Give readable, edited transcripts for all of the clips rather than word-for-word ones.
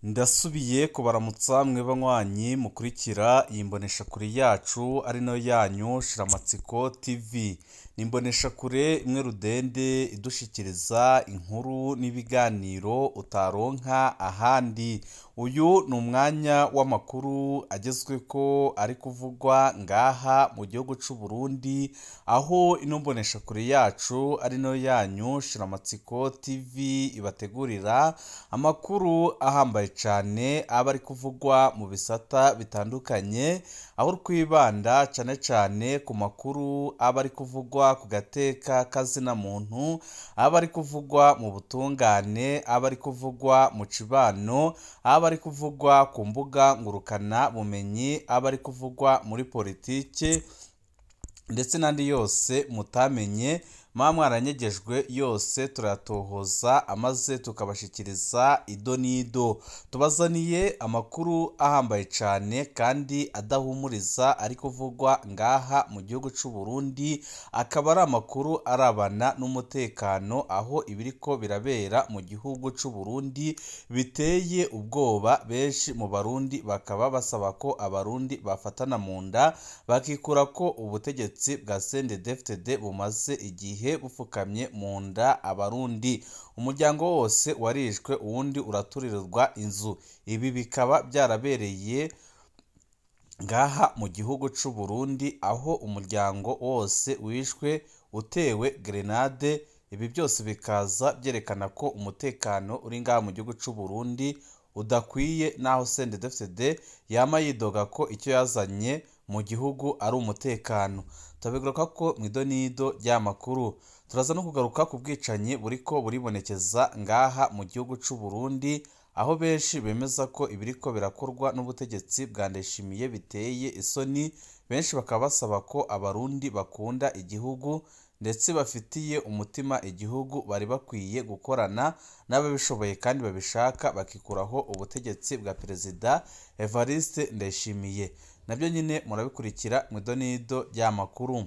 Ndasubiye kubaramutsa mwe banywanyi mukurikira iyi mboneshakure yacu ari nayo yanyu Shiramatsiko TV. Ni imboneshakure imwe rudende idushikiriza inkuru n'ibiganiro utaronka ahandi. Uyu ni umwanya w'amakuru agezweko ari kuvugwa ngaha mu gihugu c'u Burundi, aho ino mboneshakure yacu ari nayo yanyu Shiramatsiko TV ibategurira amakuru ahambaye cyane aba ari kuvugwa mu bisata bitandukanye, aho twibanda cyane cyane ku makuru aba ari kuvugwa ku gateka kazina muntu, aba ari kuvugwa mu butungane, aba ari kuvugwa mu cibano, aba ari kuvugwa ku mbuga ngurukana bumenyi, aba ari kuvugwa muri politike ndetse n'andi yose mutamenye mwaranyegejwe yose turatohoza amaze tukabashikiriza ido nido. Tubazaniye amakuru ahambaye cyane kandi adahumuriza ari kuvugwa ngaha mu gihugu c'u Burundi, akaba ari amakuru arabana n'umutekano, aho ibiriko birabera mu gihugu c'u Burundi biteye ubwoba. Benshi mu barundi bakaba basaba ko abarundi bafatana mu nda bakikura ko ubutegetsi bwa CNDD-FDD bumaze igihe bufukamye mu nda abarundi. Umuryango wose warishwe, uwundi uraturirwa inzu. Ibi bikaba byarabereye ngaha mu gihugu c'u Burundi, aho umuryango wose wishwe utewe grenade. Ibi byose bikaza byerekana ko umutekano uri ngaha mu gihugu c'u Burundi udakwiye, naho CNDD-FDD yama yidoga ko icyo yazanye mu gihugu ari umutekano. Turabigaruka ko mu idonido ry'amakuru turaza no kugaruka ku bwicanyi buriko buribonekeza ngaha mu gihugu c'u Burundi, aho benshi bemeza ko ibiriko birakorwa n'ubutegetsi bwa Ndayishimiye biteye isoni. Benshi bakaba basaba ko abarundi bakunda igihugu ndetse bafitiye umutima igihugu bari bakwiye gukorana n'ababishoboye kandi babishaka bakikuraho ubutegetsi bwa Perezida Evariste Ndayishimiye. Nabyo nyine murabikurikira mu idonido ry'amakuru.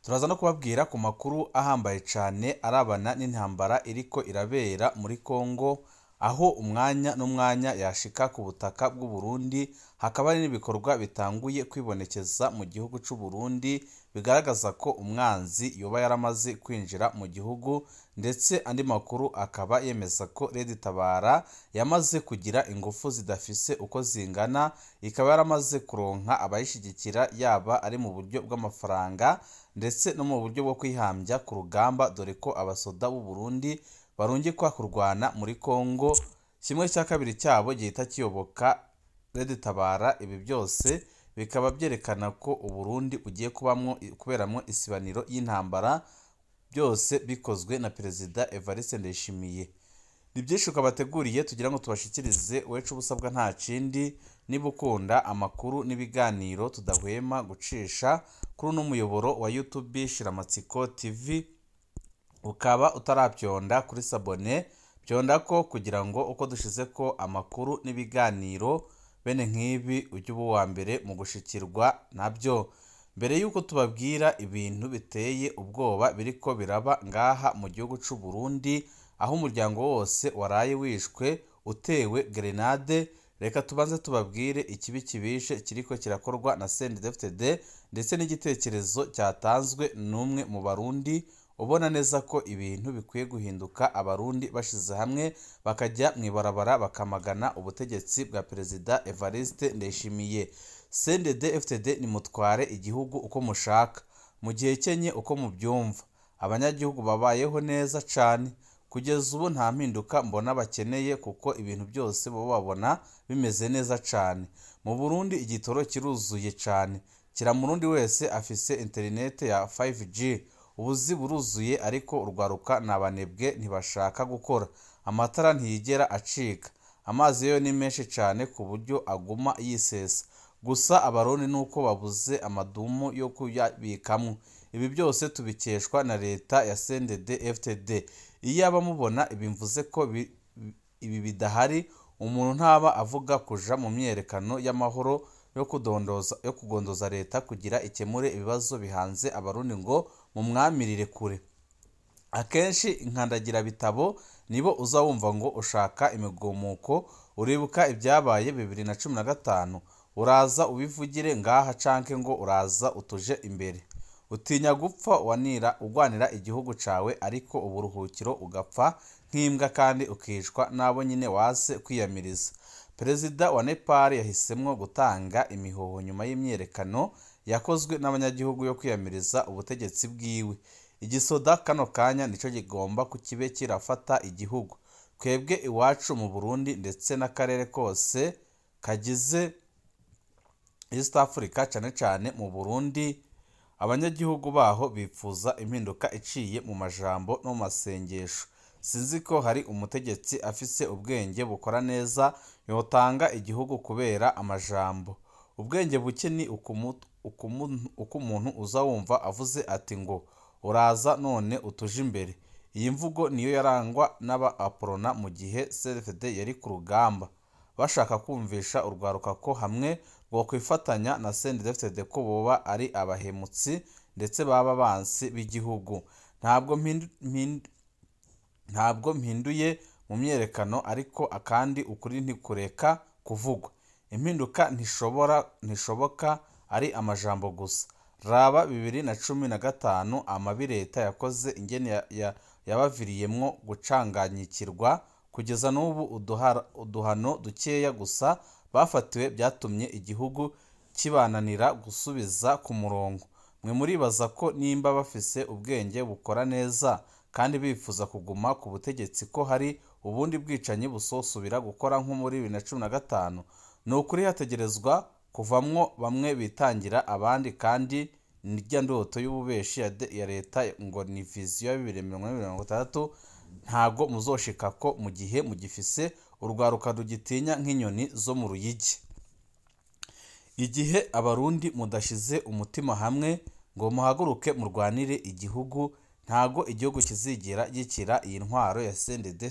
Turaza no kubabwira ku makuru ahambaye cyane arabana n'intambara iriko irabera muri Kongo, aho umwanya n'umwanya yashika ku butaka bw'u Burundi. Hakaba hari n'ibikorwa bitanguye kwibonekeza mu gihugu c'u Burundi bigaragaza ko umwanzi yoba yaramaze kwinjira mu gihugu, ndetse andi makuru akaba yemeza ko Red Tabara yamaze kugira ingufu zidafise uko zingana, ikaba yaramaze kuronka abayishigikira, yaba ari mu buryo bw'amafaranga ndetse no mu buryo bwo kwihambya ku rugamba, dore ko abasoda b'u Burundi barungikwa kurwana muri Kongo, kimwe cya kabiri cyabo gihita kiyoboka Red Tabara. Ibi byose bikaba byerekana ko u Burundi ugiye kuberamwo isibaniro y'intambara, byose bikozwe na Perezida Evariste Ndayishimiye. Ni byinshi ukabateguriye tugira ngo tubashikirize, wecu ubusabwa nta kindi, niba ukunda amakuru n'ibiganiro tudahwema gucisha kuri uno muyoboro wa YouTube Shiramatsiko TV, ukaba utarabyonda kuri sabone byonda ko, kugira ngo uko dushize ko amakuru n'ibiganiro bene nk'ibi ujye uba uwa mbere mu gushikirwa nabyo. Mbere y'uko tubabwira ibintu biteye ubwoba biriko biraba ngaha mu gihugu c'u Burundi, aho umuryango wose waraye wishwe utewe grenade, reka tubanze tubabwire ikibi kibishe kiriko kirakorwa na CNDD-FDD, ndetse n'igitekerezo cyatanzwe n'umwe mu barundi ubona neza ko ibintu bikwiye guhinduka, abarundi bashize hamwe bakajya mu ibarabara bakamagana ubutegetsi bwa Perezida Evariste Ndayishimiye. CNDD-FDD nimutware igihugu uko mushaka, mu gihe kenye uko mubyumva. Abanyagihugu babayeho neza cyane kugeza ubu, nta mpinduka mbona bakeneye, kuko ibintu byose bo babona bimeze neza cyane. Mu Burundi igitoro kiruzuye cyane, kira murundi wese afise internet ya 5G. Ubuzi buruzuye, ariko urwaruka n'abanebwe ntibashaka gukora. Amatara ntiyigera acika, amazi yo ni menshi cyane ku buryo aguma yisesa. Gusa abarundi nuko babuze amadumu yo kuyabikamwo. Ibi byose tubikeshwa na leta ya CNDD-FDD. Iyo abamubona ibimvuze ko ibi bidahari, umuntu ntaba avuga kuja mu myerekano y'amahoro yo kugondoza leta kugira ikemure ibibazo bihanze abarundi ngo mumwamirire kure. Akenshi inkandagira bitabo nibo uzawumva ngo ushaka imigumuko uribuka ibyabaye 2015 uraza ubivugire ngaha canke ngo uraza utuje imbere. Utinya gupfa ugwanira igihugu cawe ariko uburuhukiro ugapfa nk'imbwa kandi ukicwa nabo nyine wase kwiyamiriza. Perezida wa Nepal yahisemwo gutanga imihoho nyuma y'imyerekano yakozwe n'abanyagihugu yo kwiyamiriza ubutegetsi bwiwe. Igisoda kano kanya nico gigomba kukibe kirafata igihugu. Twebwe iwacu mu Burundi ndetse n'akarere kose kagize East Africa cane cane mu Burundi, abanyagihugu baho bipfuza impinduka iciye mu majambo no masengesho. Sinzi ko hari umutegetsi afise ubwenge bukora neza yotanga igihugu kubera amajambo. Ubwenge buke ni uko umuntu uza wumva avuze ati ngo uraza none utuje imbere. Iyi mvugo niyo yarangwa n'aba Aprona mu gihe CNDD yari ku rugamba, bashaka kumvisha urwaruka ko hamwe rwo kwifatanya na CNDD ko boba ari abahemutsi ndetse baba bansi b'igihugu. Ntabwo mpinduye mu myerekano ariko akandi ukuri ntikureka kuvugwa. Impinduka ntishoboka ari amajambo gusa. Raba 2015 amabi leta yakoze ingene yabaviriyemwo gucanganyikirwa kugeza n'ubu uduhano dukeya gusa bafatiwe byatumye igihugu kibananira gusubiza ku murongo. Mwe muribaza ko nimba bafise ubwenge bukora neza kandi bifuza kuguma ku butegetsi ko hari ubundi bwicanyi busosubira gukora nko muri 2015? Ni ukuri hategerezwa kuvamwo bamwe bitangira abandi kandi nirya ndoto y'ububeshi ya leta ngo ni vision ya 2026 ntago muzoshikako mu gihe mugifise urwaruka rugitinya nk'inyoni zo mu Ruyigi. Igihe abarundi mudashize umutima hamwe ngo muhaguruke murwanire igihugu, ntago igihugu kizigera gikira iyi ntwaro ya CNDD,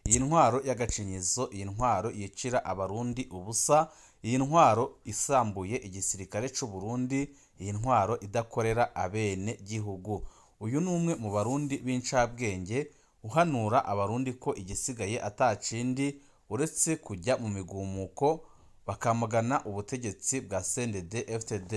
iyi ntwaro y'agacinyizo, iyi ntwaro yicira abarundi ubusa, iyi ntwaro isambuye igisirikare c'u Burundi, iyi ntwaro idakorera abene gihugu. Uyu numwe mu barundi b'incabwenge uhanura abarundi ko igisigaye atacindi uretse kujya mu migumuko bakamagana ubutegetsi bwa CNDD-FDD.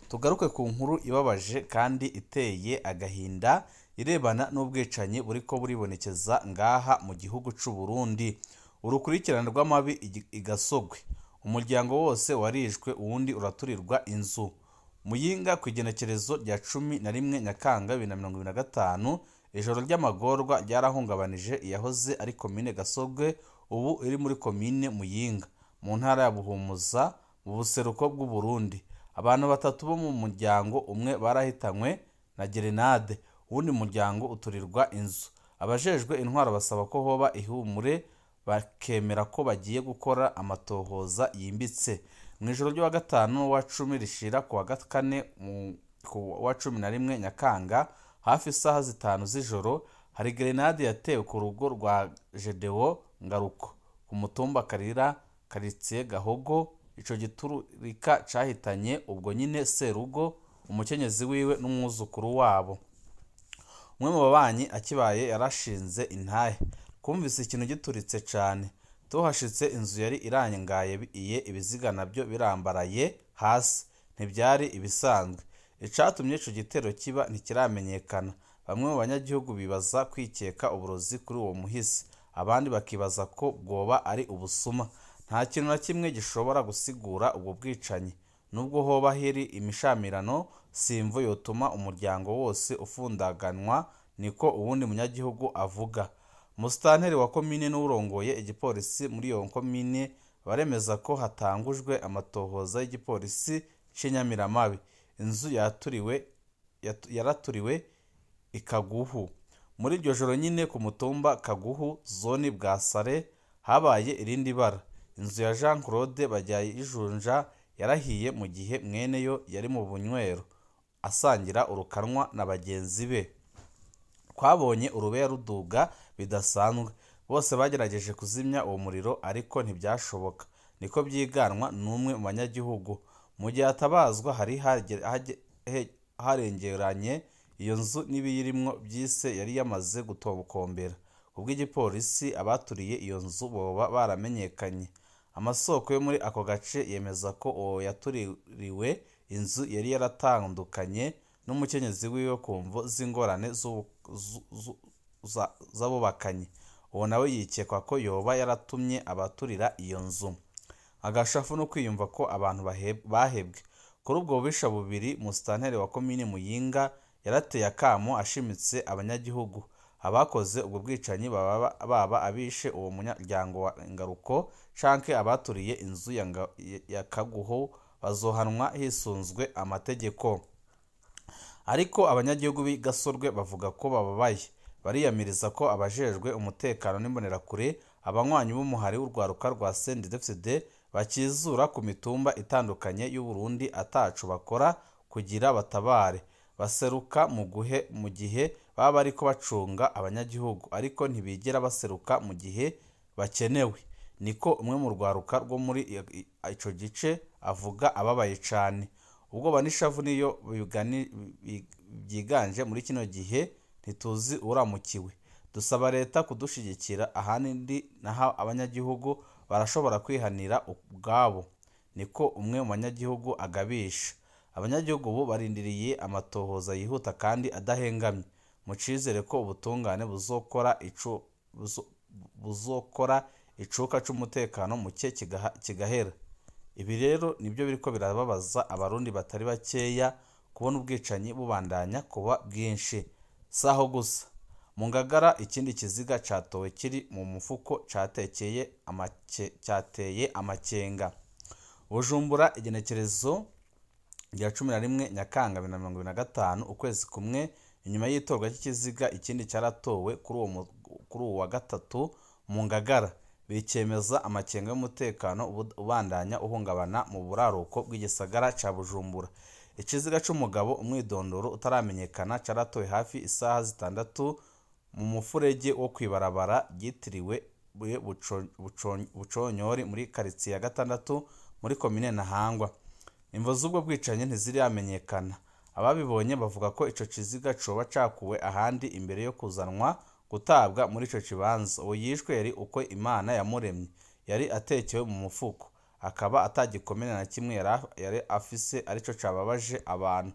Tugaruke ku nkuru ibabaje kandi iteye agahinda irebana n'ubwicanyi buriko buribonekeza ngaha mu gihugu c'u Burundi. Urukurikirana rw'amabi igasogwe, umuryango wose warijwe uwundi uraturirwa inzu. Muyinga ku igenekerezo rya 11 Nyakanga 2025 ijoro ry'amagorwa ryarahungabanije iyahoze ari komine Gasogwe ubu iri muri komine Muyinga mu ntara ya Buhumuza mu buseruko bw'u Burundi. Abantu batatu bo mu muryango umwe barahitanywe na gerenade, uwundi muryango uturirwa inzu. Abajejwe intwaro basaba ko hoba ihumure bakemera ko bagiye gukora amatohoza yimbitse. Mu ijoro ryo wa gatanu wa 10 rishira ku wa kane wa 11 Nyakanga hafi isaha 5 z'ijoro hari gerenade yatewe ku rugo rwa Jedeo Ngaruko ku mutumba Karira karitsiye Gahogo. Ico giturika cahitanye ubwo nyine Serugo, umukenyezi wiwe n'umwuzukuru wabo. Umwe mu babanyi akibaye yarashinze intahe, kumvise ikintu gituritse cane. Tuhashitse inzu yari irangaye ibiziga nabyo birambaraye hasi, ntibyari ibisanzwe. Icatumye ico gitero kiba ntikiramenyekana. Bamwe mu banyagihugu bibaza kwikeka uburozi kuri uwo muhisi, abandi bakibaza ko bwoba ari ubusuma. Nta kintu na kimwe gishobora gusigura ubwo bwicanyi. Nubwo hoba heri imishamirano, simvo yotuma umuryango wose ufundaganwa, niko uwundi munyagihugu avuga. Musitanteri wa komine n'urongoye igipolisi muri iyo komine baremeza ko hatangujwe amatohoza y'igipolisi c'Inyamiramabi. Inzu yaraturiwe ikaguhu. Muri iryo joro nyine ku mutumba Kaguhu zone bwa Sare habaye irindi bara. Inzu ya Jean Claude Bajyayijunja yarahiye mu gihe mweneyo yari mu bunywero asangira urukanwa na bagenzi be. Twabonye urubeya ruduga bidasanzwe, bose bagerageje kuzimya uwo muriro ariko ntibyashoboka, niko byiganwa n'umwe mu banyagihugu. Mu gihe atabazwa hari harengeranye iyo nzu n'ibiyirimwo byise yari yamaze gutokombera. ubw'igipolisi abaturiye iyo nzu boba baramenyekanye. Amasoko yo muri ako gace yemeza ko uwo yatuririwe inzu yari yaratandukanye n'umukenyezi wiwe ku mvo z'ingorane z'abubakanye. Uwo nawe yikekwa ko yoba yaratumye abaturira iyo nzu. Agashafu no kwiyumva ko abantu bahebwe. Kuri ubwo bubisha bubiri, musitanteri wa komine Muyinga yarateye akamo ashimitse abanyagihugu. Abakoze ubwo bwicanyi baba abishe uwo munyaryango wa Ngaruko canke abaturiye inzu ya Kaguho bazohanwa hisunzwe amategeko. Ariko abanyagihugu b'i Gasorwe bavuga ko bababaye. Bariyamiriza ko abajejwe umutekano n'imbonerakure, abanywanyi b'umuhari w'urwaruka rwa CNDD-FDD bakizura ku mitumba itandukanye y'u Burundi atacu bakora kugira batabare. Baseruka mu gihe baba bariko bacunga abanyagihugu, ariko ntibigera baseruka mu gihe bakenewe. Niko umwe mu rwaruka rwo muri ico gice avuga ababaye cane. Ubwoba n'ishavu niyo byiganje muri kino gihe, ntituzi uramukiwe. Dusaba leta kudushigikira, ahandi naho abanyagihugu barashobora kwihanira ubwabo. Niko umwe mu banyagihugu agabisha. Abanyagihugu ubu barindiriye amatohoza yihuta kandi adahengamye, mu cizere ko ubutungane buzokora icuka c'umutekano muke kigahera. Ibi rero nibyo biriko birababaza abarundi batari bakeya, kubona ubwicanyi bubandanya kuba bwinshi. Saho gusa, mu Ngagara ikindi kiziga catowe kiri mu mufuko cateye amakenga. Bujumbura, igenekerezo rya 11 Nyakanga 2025, ukwezi kumwe inyuma y'itorwa ry'ikiziga, ikindi cyaratowe kuri uwo wa gatatu mu Ngagara. Bikemeza amakenga y'umutekano ubandanya uhungabana mu buraruko bw'igisagara ca Bujumbura. Ikiziga c'umugabo umwidondoro utaramenyekana caratowe hafi isaha 6 mu mufurege wo kwibarabara ryitiriwe Buconyori muri quartier ya 6 muri komine Ntahangwa. Imvo z'ubwo bwicanyi ntiziramenyekana. Ababibonye bavuga ko ico kiziga coba cakuwe ahandi imbere yo kuzanwa gutabwa muri ico kibanza. Uwo yishwe yari uko Imana yamuremye, yari atekewe mu mufuko, akaba atagikomene na kimwe yari afise, arico cababaje abantu.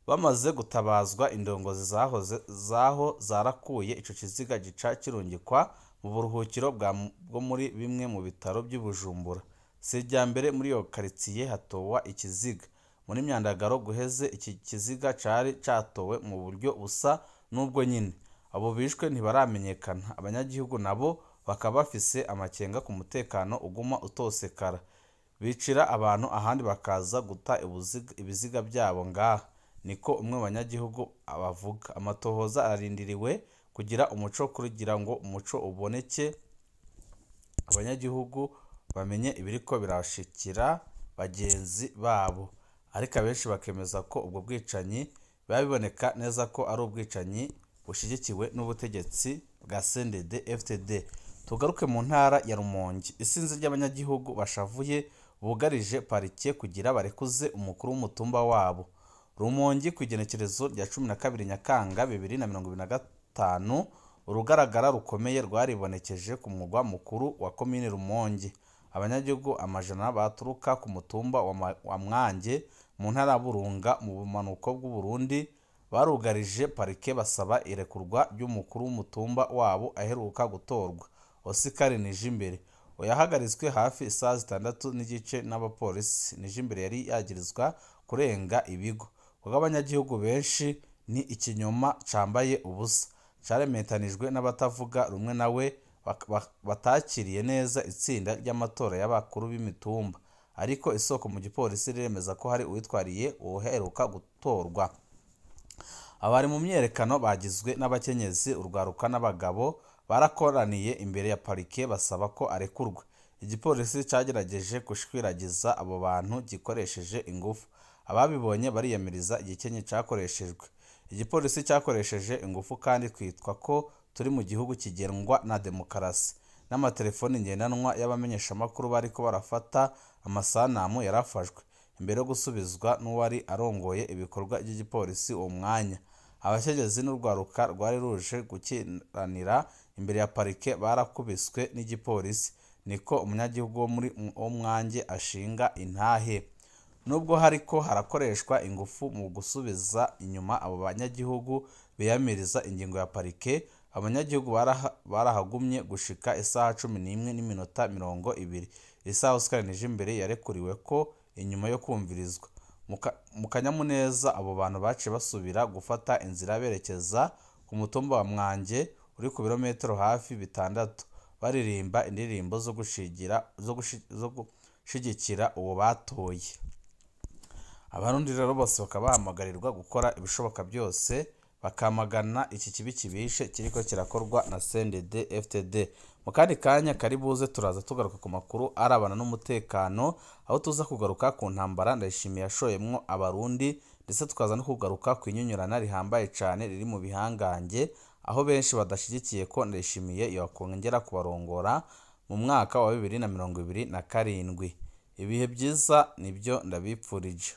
Bamaze gutabazwa, indongozi zaho zarakuye ico kiziga gica kirungikwa mu buruhukiro bwo muri bimwe mu bitaro by'i Bujumbura. Si irya mbere muri iyo quartier hatowa ikiziga. Muri Myandagaro guheze, iki kiziga cari catowe mu buryo busa n'ubwo nyine. Abo bishwe ntibaramenyekana. Abanyagihugu nabo bakaba bafise amakenga ku mutekano uguma utosekara. Bicira abantu ahandi bakaza guta ibiziga byabo ngaha. Niko umwe mu banyagihugu abavuga. Amatohoza ararindiriwe kugira umuco kugira ngo umuco uboneke, abanyagihugu bamenye ibiriko birashikira bagenzi babo. Ariko abenshi bakemeza ko ubwo bwicanyi biboneka neza ko ari ubwicanyi bushigikiwe n'ubutegetsi bwa CNDD-FDD. Tugaruke mu ntara ya Rumonge. Isinzi ry'abanyagihugu bashavuye bugarije parike kugira barekuze umukuru w'umutumba wabo. Rumonge ku igenekerezo rya 12 Nyakanga 2025, urugaragara rukomeye rwaribonekeje ku mugwa mukuru wa komine Rumonge. Abanyagihugu amajana baturuka ku mutumba wa Mwange mu ntara ya Burunga mu bumanuko bw'u Burundi barugarije parike basaba irekurwa ry'umukuru w'umutumba wabo aheruka gutorwa, Oscar Nijimbere. Yahagaritswe hafi isaha 6:30 n'abapolisi. Nijimbere yari yagirizwa kurenga ibigo. Abanyagihugu benshi ni ikinyoma cambaye ubusa, caremetanijwe n'abatavuga rumwe nawe batakiriye neza itsinda ry'amatora y'abakuru b'imitumba. Ariko isoko mu gipolisi riremeza ko hari uwitwariye uheruka gutorwa. Abari mu myerekano bagizwe n'abakenyezi, urwaruka n'abagabo barakoraniye imbere ya parike basaba ko arekurwa. Igipolisi cagerageje gushwiragiza abo bantu gikoresheje ingufu. Ababibonye bariyamiriza igikenye cakoreshejwe. Igipolisi cyakoresheje ingufu kandi kwitwa ko turi mu gihugu kigendwa na demokarasi. N'amatelefoni ngendanwa y'abamenyeshamakuru bariko barafata amasanamu yarafashwe imbere yo gusubizwa n'uwari arongoye ibikorwa by'igipolisi uwo mwanya. Abakenyezi n'urwaruka rwari ruje gukiranira imbere ya parike barakubiswe n'igipolisi, niko umunyagihugu wo Mwange ashinga intahe. Nubwo hariko harakoreshwa ingufu mu gusubiza inyuma abo banyagihugu biyamiriza ingingo ya parike, abanyagihugu barahagumye gushika isaha 11:20. Isaha Oscar Nijimbere yarekuriwe ko inyuma yo kumvirizwa. Mu kanyamuneza abo bantu baciye basubira gufata inzira berekeza ku mutumba wa Mwange uri ku birometero hafi 6, baririmba indirimbo zo gushigikira uwo batoye. Abarundi rero bose bakaba bahamagarirwa gukora ibishoboka byose bakamagana iki kibi kibishe kiriko kirakorwa na CNDD FDD. Mu kandi kanya karibuze turaza tugaruka ku makuru arabana n'umutekano, aho tuza kugaruka ku ntambara Ndayishimiye yashoyemwo abarundi, ndetse tukaza no kugaruka ku inyunyurana rihambaye cyane riri mu bihangange, aho benshi badashigikiye ko Ndayishimiye yakongera kubarongora mu mwaka wa 2027. Ibihe byiza nibyo ndabipfurije.